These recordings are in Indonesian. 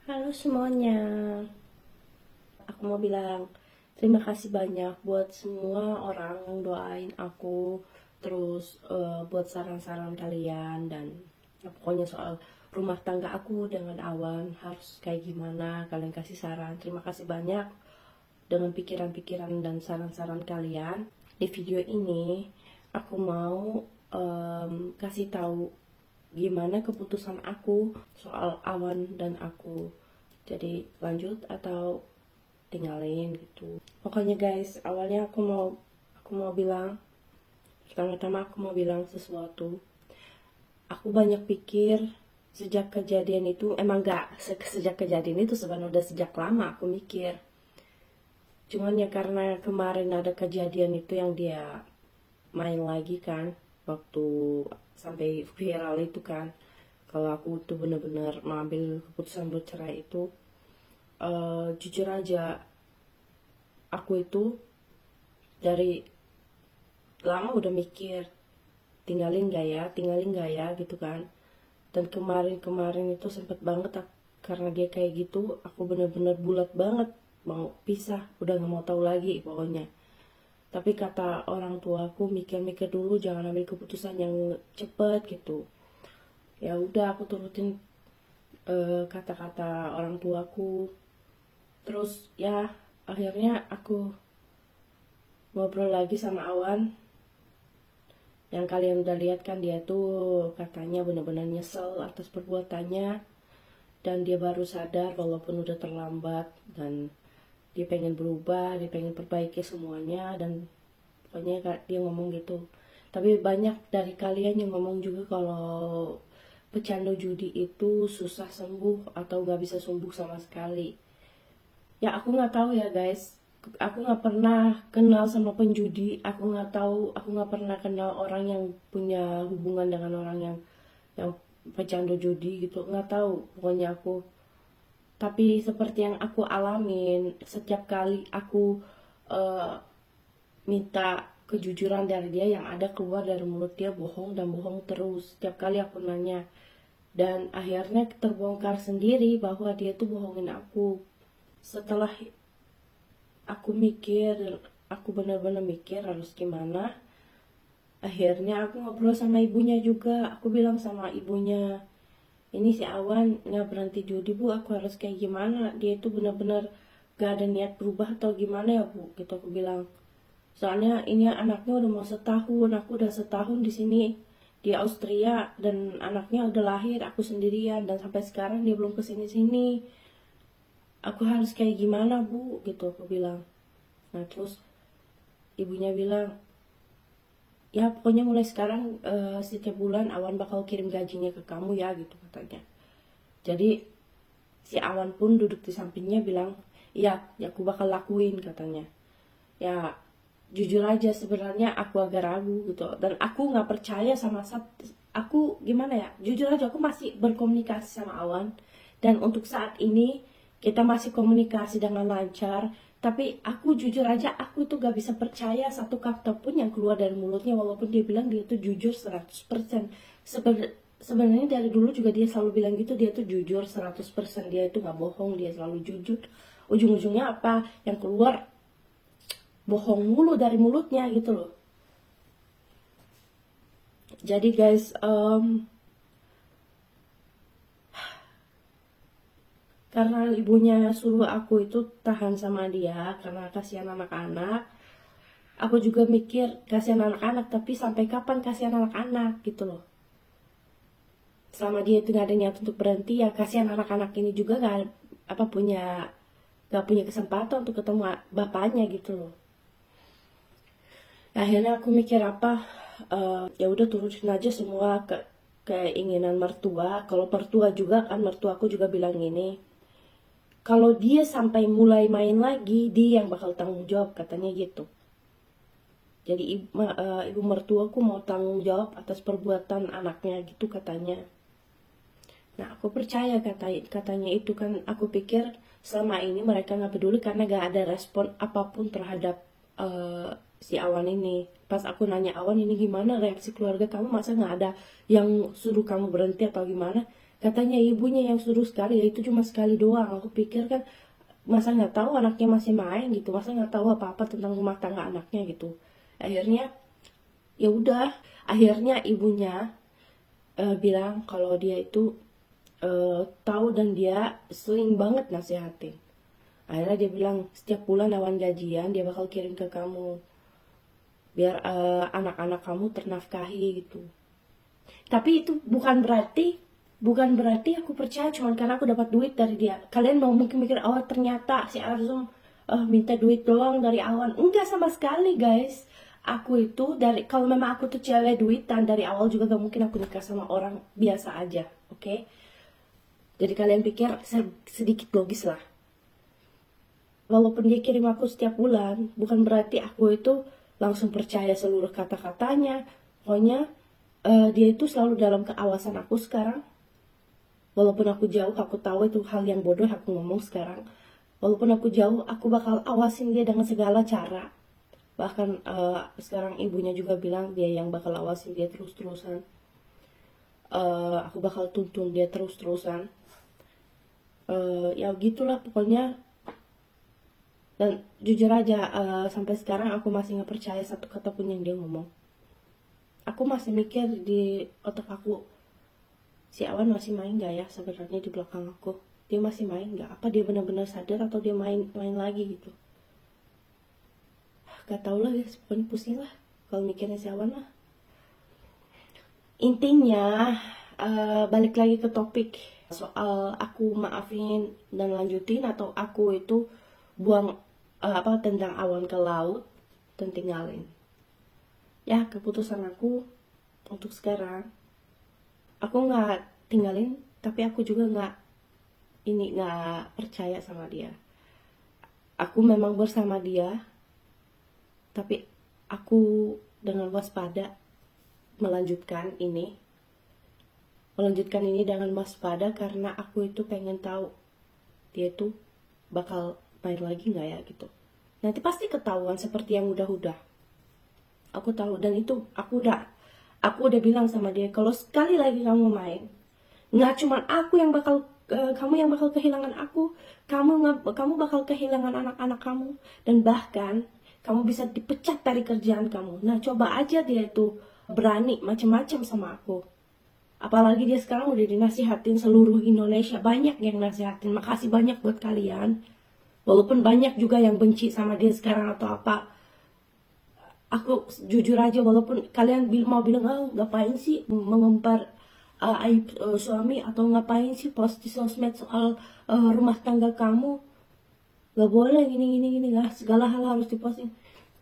Halo semuanya, aku mau bilang terima kasih banyak buat semua orang yang doain aku, terus buat saran-saran kalian dan ya, pokoknya soal rumah tangga aku dengan Awan harus kayak gimana, kalian kasih saran. Terima kasih banyak dengan pikiran-pikiran dan saran-saran kalian. Di video ini aku mau kasih tahu gimana keputusan aku soal Awan dan aku. Jadi lanjut atau tinggalin gitu. Pokoknya guys, awalnya aku mau bilang, pertama-tama aku mau bilang sesuatu. Aku banyak pikir sejak kejadian itu, emang gak sejak kejadian itu, sebenarnya udah sejak lama aku mikir. Cuman ya karena kemarin ada kejadian itu yang dia main lagi kan, waktu sampai viral itu kan, kalau aku tuh bener-bener mengambil keputusan bercerai itu. Jujur aja, aku itu dari lama udah mikir tinggalin gak ya gitu kan. Dan kemarin itu sempet banget karena dia kayak gitu, aku bener-bener bulat banget mau pisah, udah gak mau tahu lagi pokoknya. Tapi kata orang tua aku, mikir-mikir dulu, jangan ambil keputusan yang cepet gitu. Ya udah, aku turutin kata-kata orang tuaku. Terus ya akhirnya aku ngobrol lagi sama Awan, yang kalian udah lihat kan, dia tuh katanya benar-benar nyesel atas perbuatannya dan dia baru sadar walaupun udah terlambat, dan dia pengen berubah, dia pengen perbaiki semuanya, dan pokoknya dia ngomong gitu. Tapi banyak dari kalian yang ngomong juga kalau pecandu judi itu susah sembuh atau gak bisa sembuh sama sekali. Ya aku nggak tahu ya guys, aku nggak pernah kenal sama penjudi, aku nggak tahu, aku nggak pernah kenal orang yang punya hubungan dengan orang yang pecandu judi gitu, nggak tahu pokoknya aku. Tapi seperti yang aku alamin, setiap kali aku eh, minta kejujuran dari dia, yang ada keluar dari mulut dia bohong dan bohong terus. Setiap kali aku nanya, dan akhirnya terbongkar sendiri bahwa dia tuh bohongin aku. Setelah aku mikir, aku benar-benar mikir harus gimana, akhirnya aku ngobrol sama ibunya juga. Aku bilang sama ibunya, ini si Awan nggak berhenti judi bu, aku harus kayak gimana, dia itu benar-benar gak ada niat berubah atau gimana ya bu, gitu aku bilang. Soalnya ini anaknya udah mau setahun, aku udah setahun di sini di Austria, dan anaknya udah lahir, aku sendirian, dan sampai sekarang dia belum kesini-sini. Aku harus kayak gimana bu, gitu aku bilang. Nah terus ibunya bilang, ya pokoknya mulai sekarang setiap bulan Awan bakal kirim gajinya ke kamu ya, gitu katanya. Jadi si Awan pun duduk di sampingnya bilang, iya ya aku bakal lakuin katanya. Ya jujur aja sebenarnya aku agak ragu gitu, dan aku nggak percaya sama aku, gimana ya, jujur aja aku masih berkomunikasi sama Awan, dan untuk saat ini kita masih komunikasi dengan lancar. Tapi aku jujur aja, aku tuh gak bisa percaya satu kata pun yang keluar dari mulutnya, walaupun dia bilang dia tuh jujur 100%. Sebenarnya dari dulu juga dia selalu bilang gitu, dia tuh jujur 100%, dia itu gak bohong, dia selalu jujur. Ujung-ujungnya apa yang keluar, bohong mulu dari mulutnya gitu loh. Jadi guys, karena ibunya suruh aku itu tahan sama dia karena kasihan anak-anak, aku juga mikir kasihan anak-anak, tapi sampai kapan kasihan anak-anak gitu loh. Selama dia itu gak ada niat untuk berhenti, ya kasihan anak-anak ini juga gak punya kesempatan untuk ketemu bapaknya gitu loh. Akhirnya aku mikir apa, ya udah turutin aja semua keinginan mertua. Kalau mertua juga kan, mertua aku juga bilang gini, kalau dia sampai mulai main lagi, dia yang bakal tanggung jawab katanya gitu. Jadi ibu mertuaku mau tanggung jawab atas perbuatan anaknya gitu katanya. Nah aku percaya katanya itu kan. Aku pikir selama ini mereka nggak peduli karena gak ada respon apapun terhadap si Awan ini. Pas aku nanya, Awan ini gimana reaksi keluarga kamu, masa nggak ada yang suruh kamu berhenti atau gimana, Katanya ibunya yang suruh sekali, ya itu cuma sekali doang. Aku pikir kan masa nggak tahu anaknya masih main gitu, masa nggak tahu apa-apa tentang rumah tangga anaknya gitu. Akhirnya ya udah, akhirnya ibunya bilang kalau dia itu tahu dan dia sering banget nasihatin. Akhirnya dia bilang setiap bulan awan gajian dia bakal kirim ke kamu biar anak-anak kamu ternafkahi gitu. Tapi itu bukan berarti aku percaya cuma karena aku dapat duit dari dia. Kalian mau mungkin mikir, oh ternyata si Arzum minta duit doang dari Awan. Enggak sama sekali guys. Aku itu kalau memang aku tuh cewek duitan dari awal juga gak mungkin aku nikah sama orang biasa aja, oke? Jadi kalian pikir sedikit logis lah. Walaupun dia kirim aku setiap bulan, bukan berarti aku itu langsung percaya seluruh kata-katanya. Pokoknya dia itu selalu dalam keawasan aku sekarang. Walaupun aku jauh, aku tahu itu hal yang bodoh aku ngomong sekarang. Walaupun aku jauh, aku bakal awasin dia dengan segala cara. Bahkan sekarang ibunya juga bilang dia yang bakal awasin dia terus-terusan. Aku bakal tuntun dia terus-terusan. Ya gitulah pokoknya. Dan jujur aja, sampai sekarang aku masih gak percaya satu kata pun yang dia ngomong. Aku masih mikir di otak aku, si Awan masih main gak ya sebenarnya di belakang aku? Dia masih main gak? Apa dia benar-benar sadar atau dia main lagi gitu? Gak tau lah guys, pokoknya pusing lah kalau mikirnya si Awan lah. Intinya, balik lagi ke topik soal aku maafin dan lanjutin atau aku itu buang tentang Awan ke laut dan tinggalin. Ya, keputusan aku untuk sekarang, aku nggak tinggalin, tapi aku juga nggak percaya sama dia. Aku memang bersama dia, tapi aku dengan waspada melanjutkan ini dengan waspada karena aku itu pengen tahu dia itu bakal main lagi nggak ya gitu. Nanti pasti ketahuan seperti yang udah. Aku tahu, dan itu aku udah bilang sama dia, kalau sekali lagi kamu main, nggak cuma aku yang bakal kamu yang bakal kehilangan aku, kamu bakal kehilangan anak-anak kamu, dan bahkan kamu bisa dipecat dari kerjaan kamu. Nah coba aja dia itu berani macem-macem sama aku. Apalagi dia sekarang udah dinasihatin seluruh Indonesia, banyak yang nasihatin. Makasih banyak buat kalian. Walaupun banyak juga yang benci sama dia sekarang atau apa. Aku jujur aja, walaupun kalian mau bilang, ngapain sih mengumbar aib suami, atau ngapain sih post di sosmed soal rumah tangga kamu, gak boleh gini lah, segala hal harus diposting.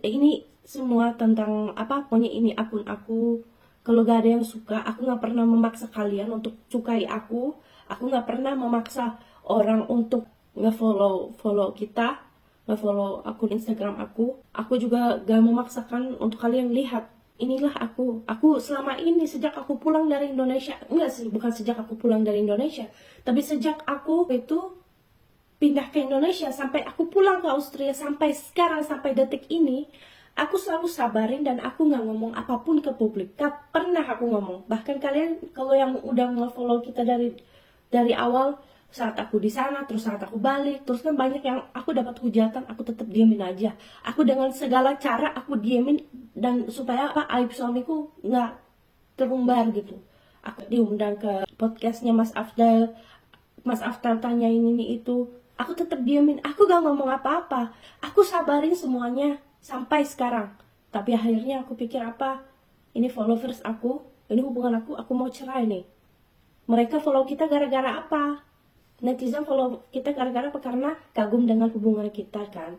Ini semua tentang pokoknya ini akun aku. Kalau gak ada yang suka, aku gak pernah memaksa kalian untuk sukai aku gak pernah memaksa orang untuk nge-follow kita, nge-follow akun Instagram aku juga gak memaksakan untuk kalian lihat. Inilah aku selama ini sejak aku pulang dari Indonesia, bukan sejak aku pulang dari Indonesia, tapi sejak aku itu pindah ke Indonesia sampai aku pulang ke Austria, sampai sekarang, sampai detik ini, aku selalu sabarin dan aku gak ngomong apapun ke publik. Gak pernah aku ngomong. Bahkan kalian kalau yang udah nge-follow kita dari awal, saat aku di sana, terus saat aku balik, terus kan banyak yang aku dapat hujatan, aku tetap diemin aja. Aku dengan segala cara aku diemin, dan supaya aib suamiku nggak terumbar gitu. Aku diundang ke podcastnya Mas Afdal tanya ini itu, aku tetap diemin, aku gak ngomong apa-apa, aku sabarin semuanya sampai sekarang. Tapi akhirnya aku pikir ini followers aku, ini hubungan aku mau cerai nih. Mereka follow kita gara-gara apa? Netizen follow kita gara-gara apa? Karena kagum dengan hubungan kita kan.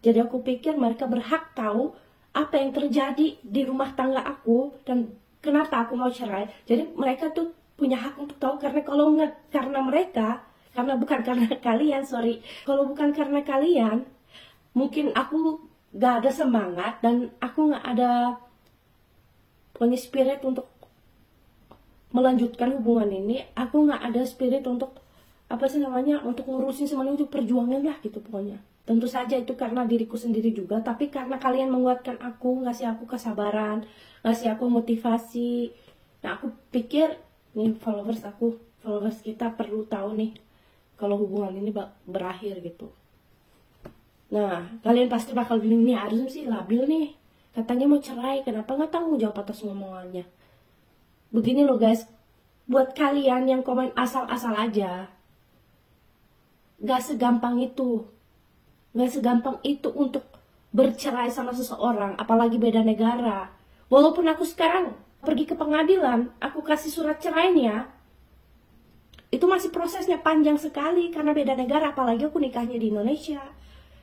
Jadi aku pikir mereka berhak tahu apa yang terjadi di rumah tangga aku dan kenapa aku mau cerai. Jadi mereka tuh punya hak untuk tahu, karena kalau nggak bukan karena kalian, kalau bukan karena kalian, mungkin aku gak ada semangat dan aku gak ada punya spirit untuk melanjutkan hubungan ini. Aku gak ada spirit untuk untuk ngurusin semuanya, untuk perjuangan lah gitu pokoknya. Tentu saja itu karena diriku sendiri juga, tapi karena kalian menguatkan aku, ngasih aku kesabaran, ngasih aku motivasi. Nah aku pikir nih followers aku, followers kita perlu tahu nih kalau hubungan ini berakhir gitu. Nah, kalian pasti bakal bilang, nih Arzum sih labil nih, katanya mau cerai, kenapa nggak tanggung jawab atas ngomongannya. Begini loh guys, buat kalian yang komen asal-asal aja, gak segampang itu untuk bercerai sama seseorang, apalagi beda negara. Walaupun aku sekarang pergi ke pengadilan, aku kasih surat cerainya, itu masih prosesnya panjang sekali karena beda negara, apalagi aku nikahnya di Indonesia.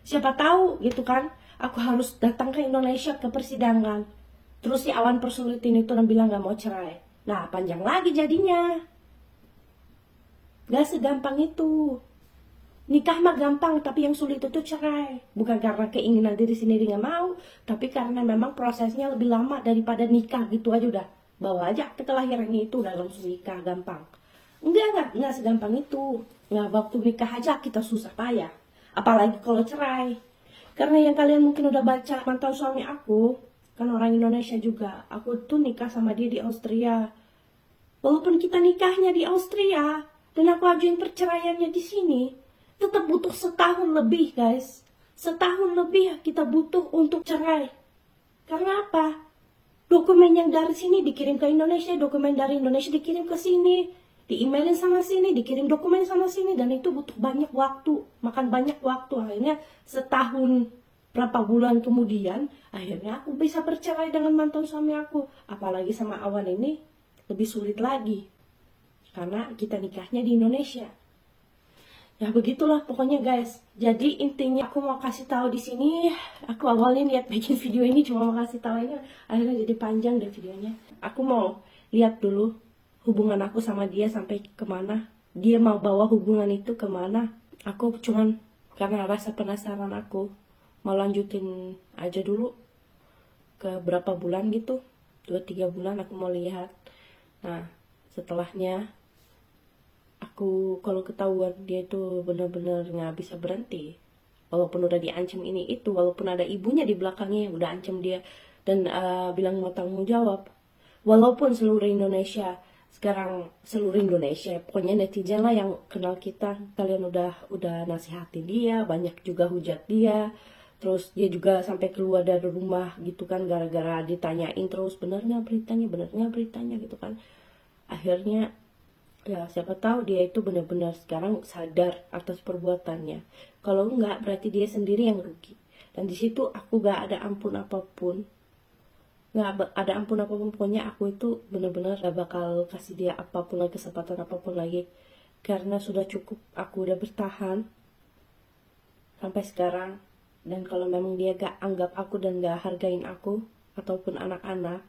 Siapa tahu gitu kan, aku harus datang ke Indonesia ke persidangan, terus si Awan persulitin itu dan bilang gak mau cerai. Nah, panjang lagi jadinya. Gak segampang itu. Nikah mah gampang, tapi yang sulit itu cerai. Bukan karena keinginan diri sendiri gak mau, tapi karena memang prosesnya lebih lama daripada nikah gitu aja udah. Bawa aja akte kelahirannya itu udah langsung nikah, gampang. Enggak segampang itu. Nggak, waktu nikah aja kita susah payah. Apalagi kalau cerai. Karena yang kalian mungkin udah baca mantan suami aku, kan orang Indonesia juga. Aku tuh nikah sama dia di Austria. Walaupun kita nikahnya di Austria, dan aku ajuin perceraiannya di sini, tetap butuh setahun lebih guys. Setahun lebih kita butuh untuk cerai. Karena apa? Dokumen yang dari sini dikirim ke Indonesia, dokumen dari Indonesia dikirim ke sini, di-emailin sama sini, dikirim dokumen sama sini, dan itu butuh banyak waktu, makan banyak waktu. Akhirnya setahun berapa bulan kemudian, akhirnya aku bisa bercerai dengan mantan suami aku. Apalagi sama Awan ini lebih sulit lagi, karena kita nikahnya di Indonesia. Ya begitulah pokoknya guys. Jadi intinya aku mau kasih tahu di sini, aku awalnya niat bikin video ini cuma mau kasih tahu ini, akhirnya jadi panjang deh videonya. Aku mau lihat dulu hubungan aku sama dia sampai kemana, dia mau bawa hubungan itu kemana. Aku cuman karena rasa penasaran aku mau lanjutin aja dulu ke berapa bulan gitu, 2-3 bulan aku mau lihat. Nah setelahnya aku kalau ketahuan dia itu benar-benar nggak bisa berhenti, walaupun udah diancam ini itu, walaupun ada ibunya di belakangnya yang udah ancam dia dan bilang mau tanggung jawab, walaupun seluruh Indonesia sekarang, seluruh Indonesia pokoknya netizen lah yang kenal kita, kalian udah nasihatin dia, banyak juga hujat dia, terus dia juga sampai keluar dari rumah gitu kan gara-gara ditanyain terus benernya beritanya gitu kan. Akhirnya ya siapa tahu dia itu benar-benar sekarang sadar atas perbuatannya. Kalau enggak berarti dia sendiri yang rugi. Dan di situ aku gak ada ampun apapun. Nggak ada ampun apapun, pokoknya aku itu benar-benar gak bakal kasih dia apapun lagi, kesempatan apapun lagi, karena sudah cukup aku udah bertahan sampai sekarang. Dan kalau memang dia gak anggap aku dan gak hargain aku ataupun anak-anak,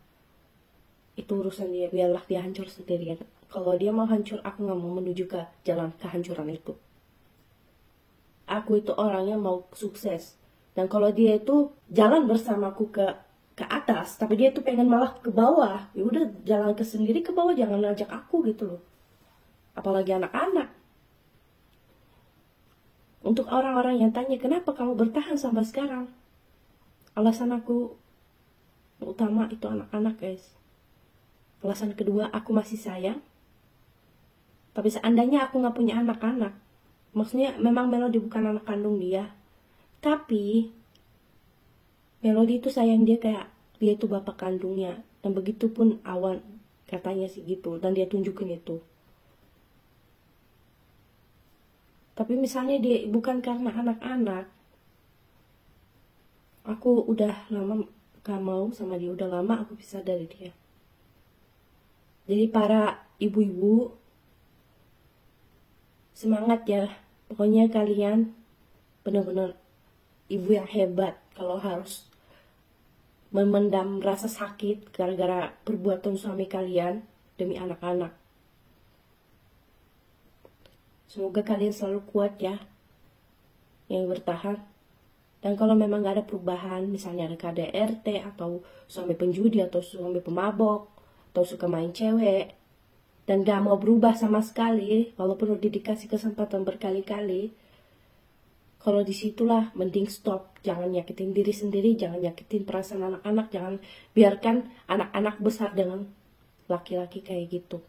itu urusan dia, biarlah dia hancur sendirian. Kalau dia mau hancur, aku gak mau menuju ke jalan kehancuran itu. Aku itu orangnya mau sukses, dan kalau dia itu jalan bersamaku ke atas, tapi dia tuh pengen malah ke bawah, ya udah jalan ke sendiri ke bawah, jangan ngajak aku gitu loh. Apalagi anak-anak. Untuk orang-orang yang tanya kenapa kamu bertahan sampai sekarang, alasan aku utama itu anak-anak guys. Alasan kedua, aku masih sayang. Tapi seandainya aku gak punya anak-anak, maksudnya memang Melody bukan anak kandung dia, tapi Melody itu sayang dia kayak dia itu bapak kandungnya. Dan begitu pun Awan, katanya sih gitu, dan dia tunjukin itu. Tapi misalnya dia bukan karena anak-anak, aku udah lama gak mau sama dia, udah lama aku pisah dari dia. Jadi para ibu-ibu, semangat ya. Pokoknya kalian benar-benar ibu yang hebat kalau harus memendam rasa sakit gara-gara perbuatan suami kalian demi anak-anak. Semoga kalian selalu kuat ya, yang bertahan. Dan kalau memang gak ada perubahan, misalnya ada KDRT atau suami penjudi atau suami pemabok atau suka main cewek dan gak mau berubah sama sekali, walaupun udah dikasih kesempatan berkali-kali, kalau disitulah mending stop. Jangan nyakitin diri sendiri, jangan nyakitin perasaan anak-anak, jangan biarkan anak-anak besar dengan laki-laki kayak gitu.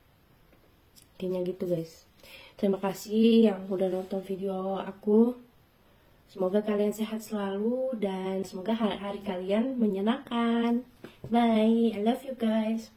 intinya gitu guys. Terima kasih yang udah nonton video aku. Semoga kalian sehat selalu dan semoga hari-hari kalian menyenangkan. Bye, I love you guys.